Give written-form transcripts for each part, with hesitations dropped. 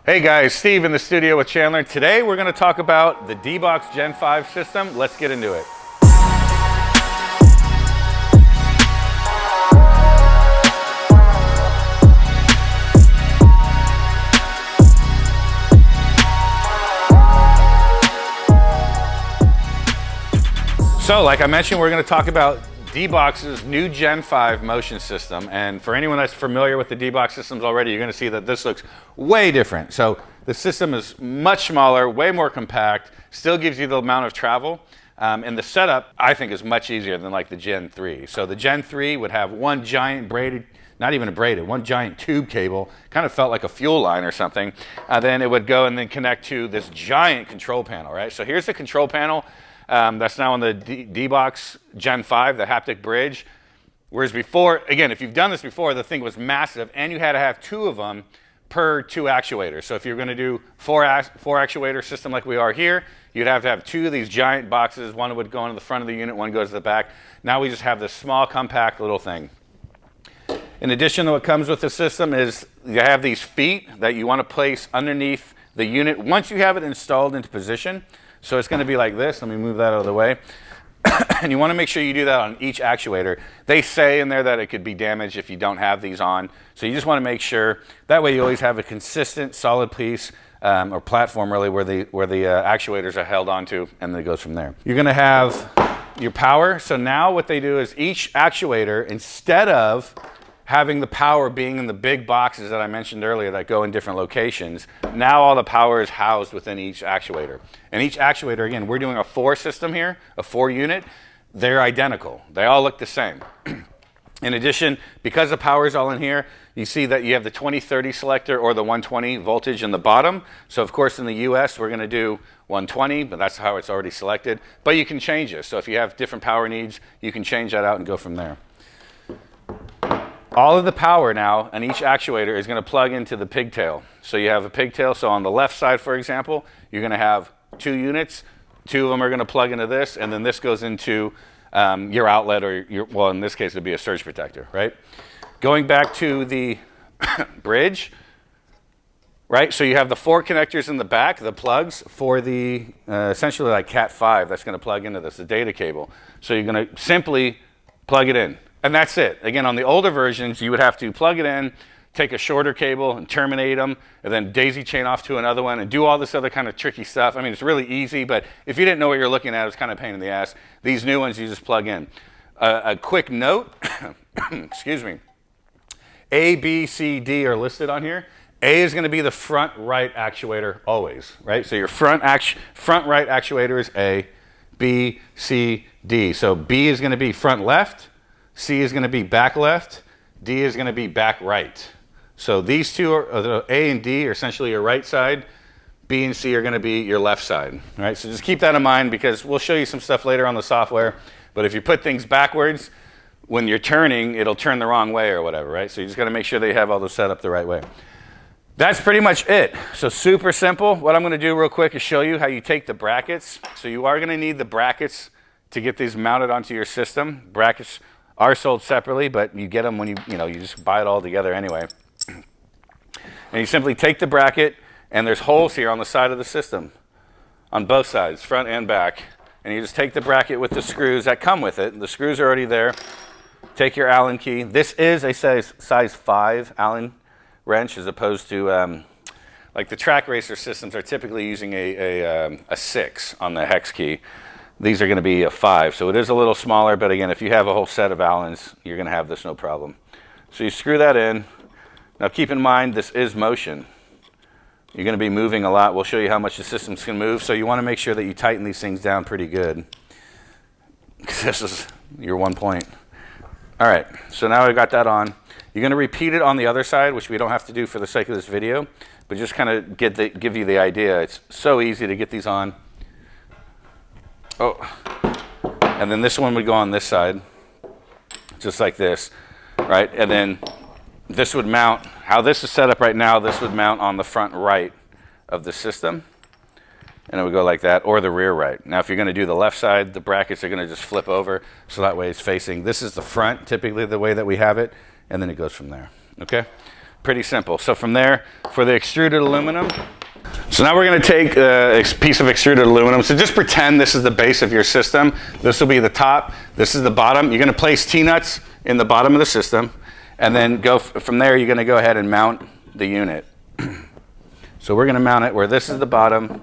Hey guys, Steve in the studio with Chandler. Today we're going to talk about the D-Box Gen 5 system. Let's get into it. So like I mentioned, we're going to talk about D-Box's new Gen 5 motion system, and for anyone that's familiar with the D-Box systems already, you're going to see that this looks way different. So the system is much smaller, way more compact, still gives you the amount of travel, and the setup I think is much easier than like the Gen 3. So the Gen 3 would have one giant braided, not even a braided, one giant tube cable, kind of felt like a fuel line or something. Then it would go and then connect to this giant control panel, right? So here's the control panel. That's now on the D-Box Gen 5, the haptic bridge. Whereas before, again, if you've done this before, the thing was massive, and you had to have two of them per two actuators. So if you're going to do four actuator system like we are here, you'd have to have two of these giant boxes. One would go into the front of the unit, one goes to the back. Now we just have this small, compact little thing. In addition to what comes with the system is you have these feet that you want to place underneath the unit once you have it installed into position. So it's going to be like this. Let me move that out of the way. And you want to make sure you do that on each actuator. They say in there that it could be damaged if you don't have these on. So you just want to make sure. That way you always have a consistent, solid piece or platform really where the actuators are held onto, and then it goes from there. You're going to have your power. So now what they do is each actuator, instead of having the power being in the big boxes that I mentioned earlier that go in different locations, now all the power is housed within each actuator. And each actuator, again, we're doing a 4 system here, a 4 unit. They're identical. They all look the same. In addition, because the power is all in here, you see that you have the 2030 selector or the 120 voltage in the bottom. So of course in the US we're going to do 120, but that's how it's already selected. But you can change it. So if you have different power needs, you can change that out and go from there. All of the power now on each actuator is going to plug into the pigtail. So you have a pigtail. So on the left side, for example, you're going to have 2 units. 2 of them are going to plug into this, and then this goes into your outlet, or well, in this case, it would be a surge protector, right? Going back to the bridge, right? So you have the 4 connectors in the back, the plugs for the essentially like Cat 5 that's going to plug into this, the data cable. So you're going to simply plug it in. And that's it. Again, on the older versions, you would have to plug it in, take a shorter cable and terminate them, and then daisy chain off to another one and do all this other kind of tricky stuff. I mean, it's really easy, but if you didn't know what you're looking at, it's kind of a pain in the ass. These new ones, you just plug in. A quick note, excuse me, A, B, C, D are listed on here. A is going to be the front right actuator always, right? So your front right actuator is A, B, C, D. So B is going to be front left. C is going to be back left, D is going to be back right. So these two, are, A and D, are essentially your right side, B and C are going to be your left side. All right, so just keep that in mind because we'll show you some stuff later on the software, but if you put things backwards, when you're turning, it'll turn the wrong way or whatever, right? So you just got to make sure that you have all those set up the right way. That's pretty much it. So super simple. What I'm going to do real quick is show you how you take the brackets. So you are going to need the brackets to get these mounted onto your system. Brackets are sold separately, but you get them when you just buy it all together anyway. And you simply take the bracket, and there's holes here on the side of the system, on both sides, front and back. And you just take the bracket with the screws that come with it. The screws are already there. Take your Allen key. This is a size 5 Allen wrench, as opposed to like the track racer systems are typically using a 6 on the hex key. These are going to be a 5, so it is a little smaller, but again, if you have a whole set of Allens, you're going to have this no problem. So you screw that in. Now keep in mind, this is motion. You're going to be moving a lot. We'll show you how much the systems can move, so you want to make sure that you tighten these things down pretty good, because this is your 1 point. All right, so now I've got that on. You're going to repeat it on the other side, which we don't have to do for the sake of this video, but just kind of give you the idea. It's so easy to get these on. Oh, and then this one would go on this side, just like this, right? And then this would mount, how this is set up right now, this would mount on the front right of the system, and it would go like that, or the rear right. Now, if you're going to do the left side, the brackets are going to just flip over, so that way it's facing, this is the front, typically the way that we have it, and then it goes from there, okay? Pretty simple. So from there, for the extruded aluminum, so now we're going to take a piece of extruded aluminum. So just pretend this is the base of your system. This will be the top. This is the bottom. You're going to place T-nuts in the bottom of the system, and then go from there. You're going to go ahead and mount the unit. So we're going to mount it where this is the bottom.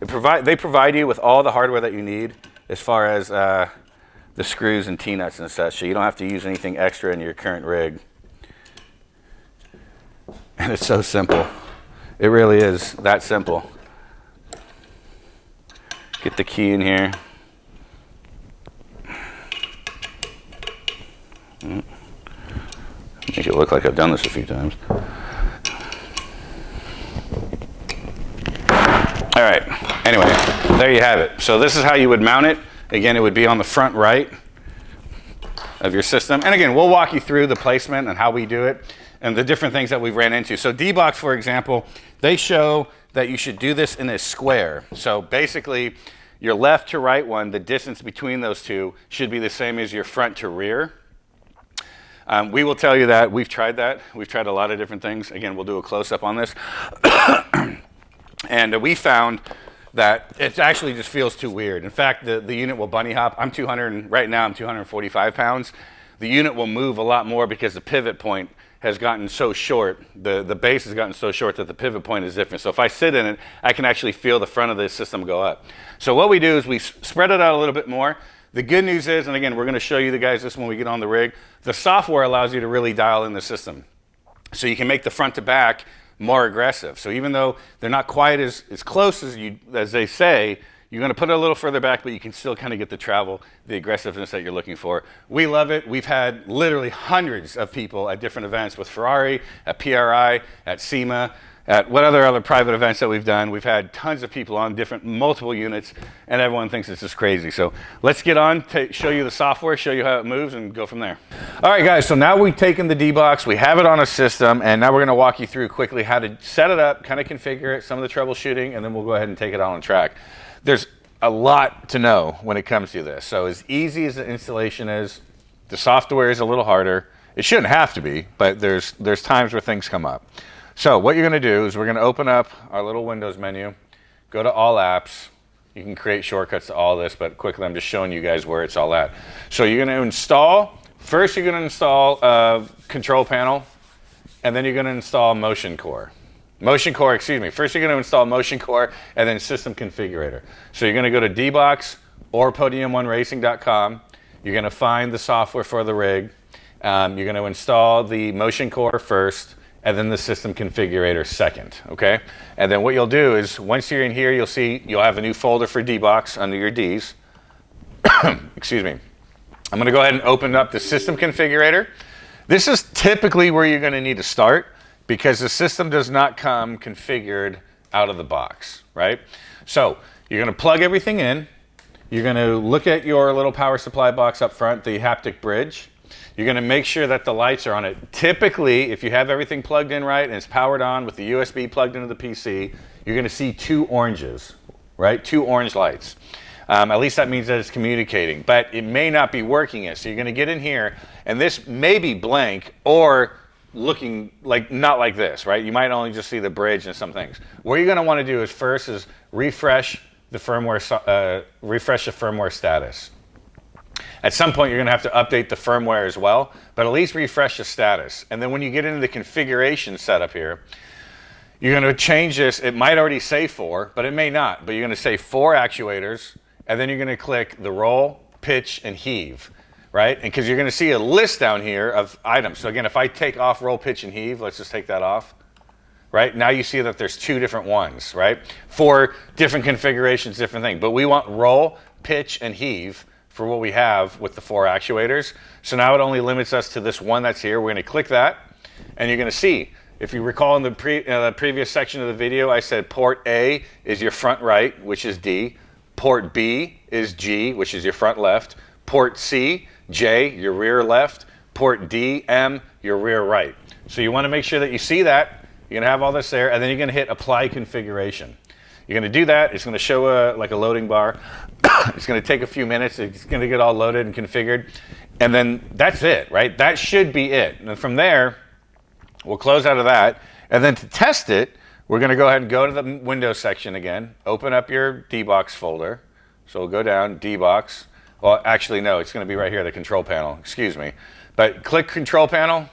They provide you with all the hardware that you need as far as the screws and T-nuts and such, so you don't have to use anything extra in your current rig. And it's so simple. It really is that simple. Get the key in here. Make it look like I've done this a few times. All right, anyway, there you have it. So this is how you would mount it. Again, it would be on the front right of your system. And again, we'll walk you through the placement and how we do it and the different things that we've ran into. So D-Box, for example, they show that you should do this in a square. So basically, your left to right one, the distance between those two should be the same as your front to rear. We will tell you that. We've tried that. We've tried a lot of different things. Again, we'll do a close-up on this. And we found that it actually just feels too weird. In fact, the unit will bunny hop. Right now I'm 245 pounds. The unit will move a lot more because the pivot point has gotten so short. The base has gotten so short that the pivot point is different. So if I sit in it, I can actually feel the front of the system go up. So what we do is we spread it out a little bit more. The good news is, and again, we're going to show you the guys this when we get on the rig, the software allows you to really dial in the system. So you can make the front to back more aggressive. So even though they're not quite as close as they say, you're going to put it a little further back, but you can still kind of get the travel, the aggressiveness that you're looking for. We love it. We've had literally hundreds of people at different events with Ferrari, at PRI, at SEMA, at what other private events that we've done. We've had tons of people on multiple units, and everyone thinks it's just crazy. So let's get on, show you the software, show you how it moves, and go from there. All right, guys, so now we've taken the D-Box, we have it on a system, and now we're going to walk you through quickly how to set it up, kind of configure it, some of the troubleshooting, and then we'll go ahead and take it on track. There's a lot to know when it comes to this. So as easy as the installation is, the software is a little harder. It shouldn't have to be, but there's times where things come up. So what you're going to do is we're going to open up our little Windows menu, go to All Apps. You can create shortcuts to all this, but quickly I'm just showing you guys where it's all at. So you're going to install, first you're going to install a control panel, and then you're going to install Motion Core. First you're going to install Motion Core and then System Configurator. So you're going to go to D-Box or Podium1racing.com. You're going to find the software for the rig. You're going to install the Motion Core first, and then the System Configurator second, okay? And then what you'll do is, once you're in here, you'll have a new folder for D-Box under your Ds. Excuse me. I'm gonna go ahead and open up the System Configurator. This is typically where you're gonna need to start because the system does not come configured out of the box, right? So you're gonna plug everything in. You're gonna look at your little power supply box up front, the haptic bridge. You're going to make sure that the lights are on it. Typically, if you have everything plugged in right and it's powered on with the USB plugged into the PC, you're going to see two oranges, right? Two orange lights. At least that means that it's communicating, but it may not be working yet. So you're going to get in here, and this may be blank or looking like not like this, right? You might only just see the bridge and some things. What you're going to want to do is first is refresh the firmware status. At some point, you're going to have to update the firmware as well, but at least refresh the status. And then when you get into the configuration setup here, you're going to change this. It might already say 4, but it may not. But you're going to say 4 actuators, and then you're going to click the roll, pitch, and heave, right? And because you're going to see a list down here of items. So again, if I take off roll, pitch, and heave, let's just take that off, right? Now you see that there's 2 different ones, right? 4 different configurations, different things. But we want roll, pitch, and heave for what we have with the 4 actuators. So now it only limits us to this one that's here. We're going to click that, and you're going to see, if you recall in the previous section of the video, I said port A is your front right, which is D. Port B is G, which is your front left. Port C, J, your rear left. Port D, M, your rear right. So you want to make sure that you see that. You're going to have all this there, and then you're going to hit Apply Configuration. You're going to do that. It's going to show like a loading bar. It's going to take a few minutes. It's going to get all loaded and configured. And then that's it, right? That should be it. And from there, We'll close out of that. And then to test it, we're going to go ahead and go to the Windows section again. Open up your D-Box folder. So we'll go down, D-Box. Well, actually, no, it's going to be right here, the control panel. Excuse me. But click Control Panel.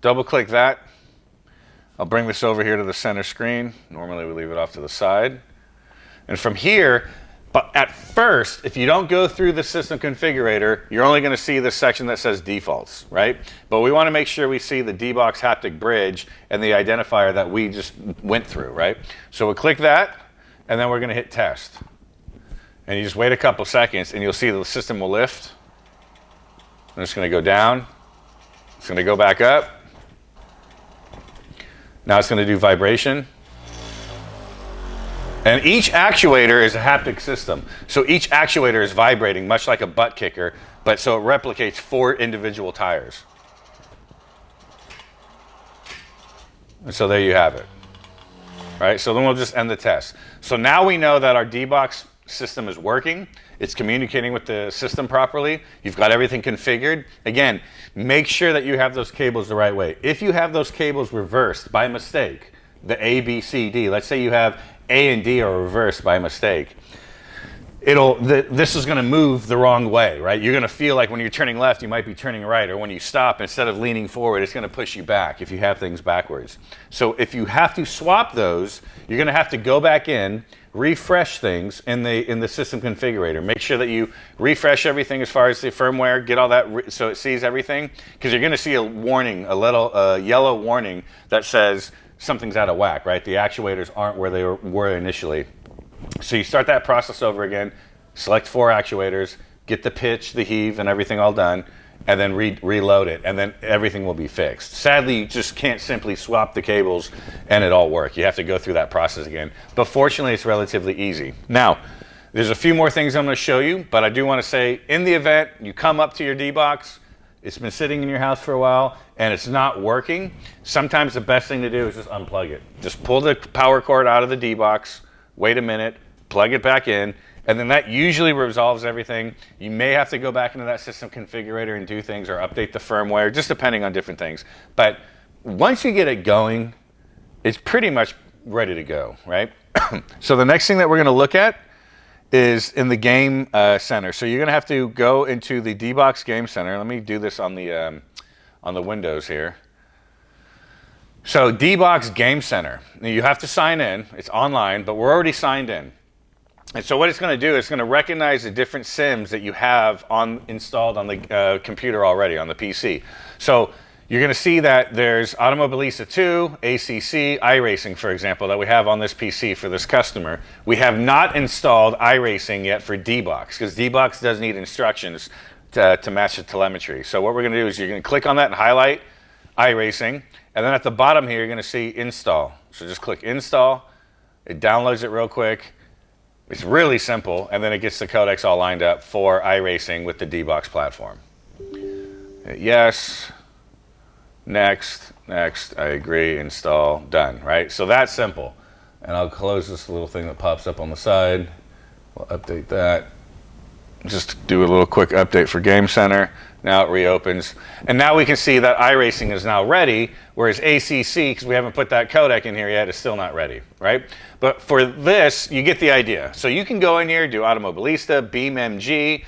Double-click that. I'll bring this over here to the center screen. Normally, we leave it off to the side. And from here, but at first, if you don't go through the system configurator, you're only going to see this section that says defaults, right? But we want to make sure we see the D-Box haptic bridge and the identifier that we just went through, right? So we'll click that, and then we're going to hit test. And you just wait a couple seconds, and you'll see the system will lift. And it's going to go down. It's going to go back up. Now it's going to do vibration. And each actuator is a haptic system. So each actuator is vibrating, much like a butt kicker, but so it replicates 4 individual tires. And so there you have it. Right? So then we'll just end the test. So now we know that our D-Box system is working. It's communicating with the system properly. You've got everything configured. Again, make sure that you have those cables the right way. If you have those cables reversed by mistake, the A, B, C, D, let's say you have A and D are reversed by mistake, this is going to move the wrong way, right? You're going to feel like when you're turning left, you might be turning right, or when you stop, instead of leaning forward, it's going to push you back if you have things backwards. So if you have to swap those, you're going to have to go back in, refresh things in the system configurator. Make sure that you refresh everything as far as the firmware, get all that so it sees everything, because you're going to see a warning, a little yellow warning that says something's out of whack, right? The actuators aren't where they were initially. So you start that process over again, select 4 actuators, get the pitch, the heave, and everything all done, and then reload it, and then everything will be fixed. Sadly, you just can't simply swap the cables and it all work. You have to go through that process again. But fortunately, it's relatively easy. Now, there's a few more things I'm going to show you, but I do want to say, in the event you come up to your D-Box, it's been sitting in your house for a while, and it's not working, sometimes the best thing to do is just unplug it. Just pull the power cord out of the D-Box, wait a minute, plug it back in, and then that usually resolves everything. You may have to go back into that system configurator and do things or update the firmware, just depending on different things. But once you get it going, it's pretty much ready to go, right? So the next thing that we're going to look at is in the game center. So you're going to have to go into the D-Box Game Center. Let me do this on the Windows here. So D-Box Game Center. Now you have to sign in. It's online, but we're already signed in. And so what it's going to do is it's going to recognize the different sims that you have installed on the computer already, on the PC. So you're going to see that there's Automobilista 2, ACC, iRacing, for example, that we have on this PC for this customer. We have not installed iRacing yet for D-Box, because D-Box does need instructions to match the telemetry. So what we're going to do is you're going to click on that and highlight iRacing. And then at the bottom here, you're going to see Install. So just click Install. It downloads it real quick. It's really simple, and then it gets the codecs all lined up for iRacing with the D-Box platform. Hit yes, next, I agree, install, done, right? So that's simple. And I'll close this little thing that pops up on the side. We'll update that. Just do a little quick update for Game Center. Now it reopens. And now we can see that iRacing is now ready, whereas ACC, because we haven't put that codec in here yet, is still not ready, right? But for this, you get the idea. So you can go in here, do Automobilista, Beam MG,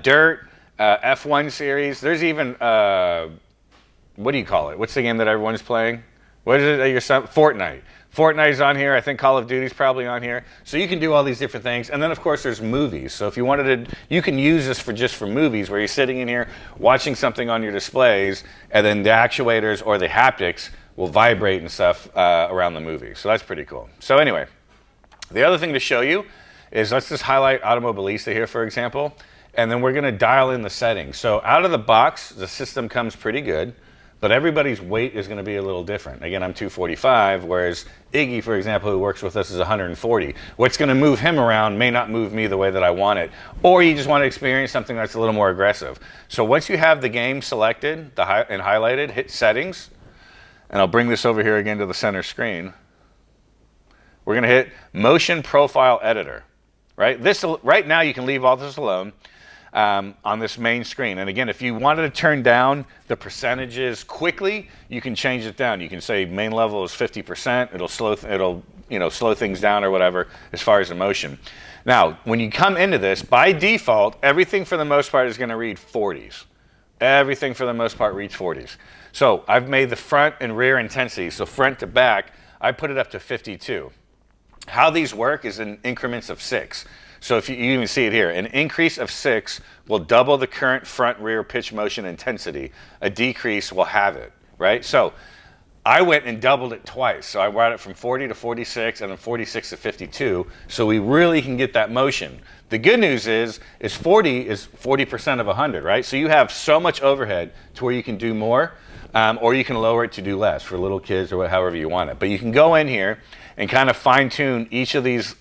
Dirt, F1 series. There's even, what do you call it? What's the game that everyone's playing? What is it that you're Fortnite. Fortnite's on here. I think Call of Duty's probably on here. So you can do all these different things. And then, of course, there's movies. So if you wanted to, you can use this for just for movies, where you're sitting in here watching something on your displays, and then the actuators or the haptics will vibrate and stuff around the movie. So that's pretty cool. So anyway, the other thing to show you is, let's just highlight Automobilista here, for example, and then we're going to dial in the settings. So out of the box, the system comes pretty good. But everybody's weight is going to be a little different. Again, I'm 245, whereas Iggy, for example, who works with us, is 140. What's going to move him around may not move me the way that I want it. Or you just want to experience something that's a little more aggressive. So once you have the game selected and highlighted, hit Settings. And I'll bring this over here again to the center screen. We're going to hit Motion Profile Editor. Right now, you can leave all this alone. on this main screen. And again, if you wanted to turn down the percentages quickly, you can change it down. You can say main level is 50%. It'll slow things down or whatever as far as the motion. Now, when you come into this, by default, everything for the most part is going to read 40s. Everything for the most part reads 40s. So I've made the front and rear intensity, so front to back, I put it up to 52. How these work is in increments of 6. So if you even see it here, an increase of 6 will double the current front rear pitch motion intensity. A decrease will have it, right? So I went and doubled it twice. So I brought it from 40 to 46 and then 46 to 52. So we really can get that motion. The good news is 40 is 40% of 100, right? So you have so much overhead to where you can do more, or you can lower it to do less for little kids or however you want it. But you can go in here and kind of fine tune each of these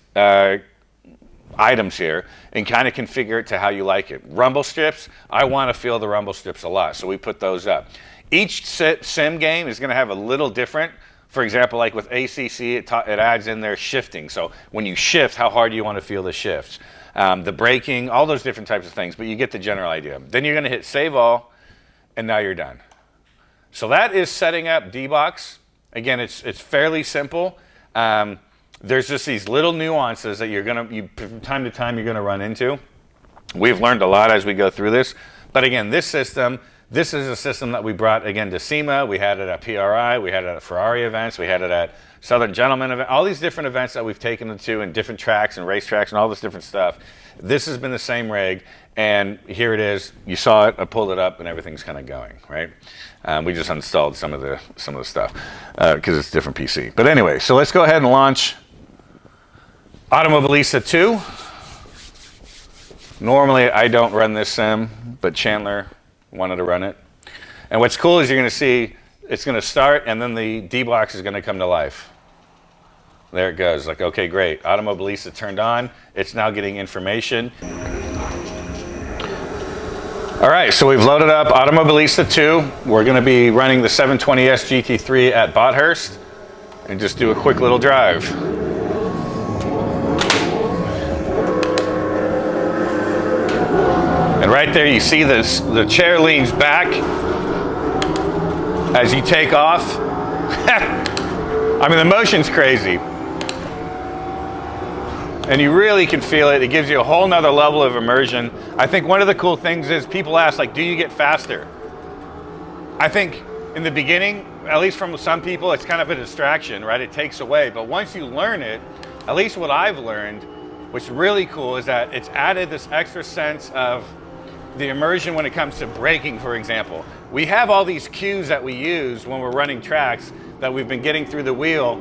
items here and kind of configure it to how you like it. Rumble strips, I want to feel the rumble strips a lot, so we put those up. Each sim game is going to have a little different. For example, like with ACC, it adds in there shifting. So when you shift, how hard do you want to feel the shifts? The braking, all those different types of things, but you get the general idea. Then you're going to hit Save All, and now you're done. So that is setting up D-Box. Again, it's fairly simple. There's just these little nuances that from time to time you're going to run into. We've learned a lot as we go through this. But again, this is a system that we brought, again, to SEMA. We had it at PRI. We had it at Ferrari events. We had it at Southern Gentlemen event. All these different events that we've taken it to and different tracks and race tracks and all this different stuff. This has been the same rig. And here it is. You saw it. I pulled it up, and everything's kind of going, right? We just installed some of the stuff because it's a different PC. But anyway, so let's go ahead and launch Automobilista 2. Normally, I don't run this sim, but Chandler wanted to run it. And what's cool is you're going to see it's going to start, and then the D-Box is going to come to life. There it goes. Like, okay, great. Automobilista turned on. It's now getting information. All right, so we've loaded up Automobilista 2. We're going to be running the 720S GT3 at Bothurst and just do a quick little drive. And right there you see this, the chair leans back as you take off. I mean, the motion's crazy. And you really can feel it. It gives you a whole nother level of immersion. I think one of the cool things is people ask, like, do you get faster? I think in the beginning, at least from some people, it's kind of a distraction, right? It takes away. But once you learn it, at least what I've learned, what's really cool is that it's added this extra sense of the immersion when it comes to braking, for example. We have all these cues that we use when we're running tracks that we've been getting through the wheel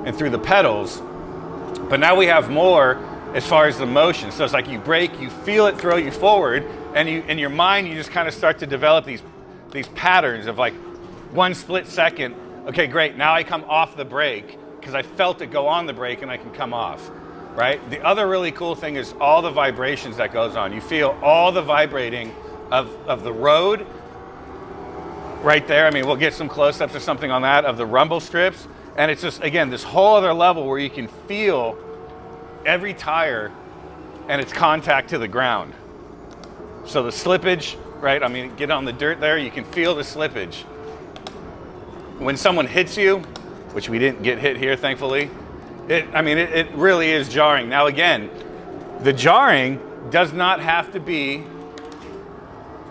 and through the pedals. But now we have more as far as the motion. So it's like you brake, you feel it throw you forward, and in your mind, you just kind of start to develop these patterns of like one split second. Okay, great, now I come off the brake because I felt it go on the brake and I can come off, right? The other really cool thing is all the vibrations that goes on. You feel all the vibrating of the road right there. I mean, we'll get some close-ups or something on that, of the rumble strips. And it's just, again, this whole other level where you can feel every tire and its contact to the ground. So the slippage, right? I mean, get on the dirt there, you can feel the slippage. When someone hits you, which we didn't get hit here, thankfully, it really is jarring. Now, again, the jarring does not have to be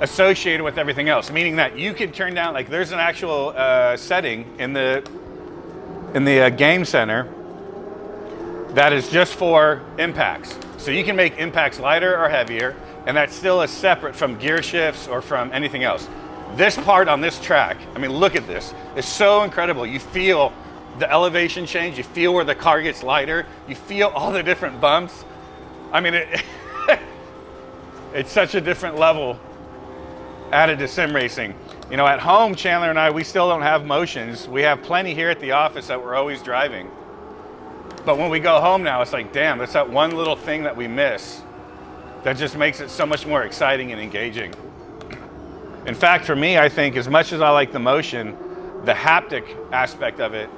associated with everything else, meaning that you can turn down, like there's an actual setting in the game center that is just for impacts. So you can make impacts lighter or heavier, and that still is separate from gear shifts or from anything else. This part on this track, I mean, look at this. It's so incredible. You feel the elevation change. You feel where the car gets lighter. You feel all the different bumps. I mean, it's such a different level added to sim racing. You know, at home, Chandler and I, we still don't have motions. We have plenty here at the office that we're always driving. But when we go home now, it's like, damn, that's that one little thing that we miss that just makes it so much more exciting and engaging. In fact, for me, I think as much as I like the motion, the haptic aspect of it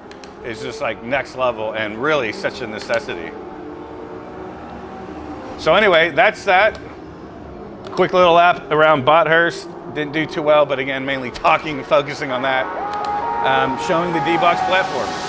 is just like next level and really such a necessity. So anyway, that's that. Quick little lap around Bothurst. Didn't do too well, but again, mainly talking, focusing on that. Showing the D-Box platform.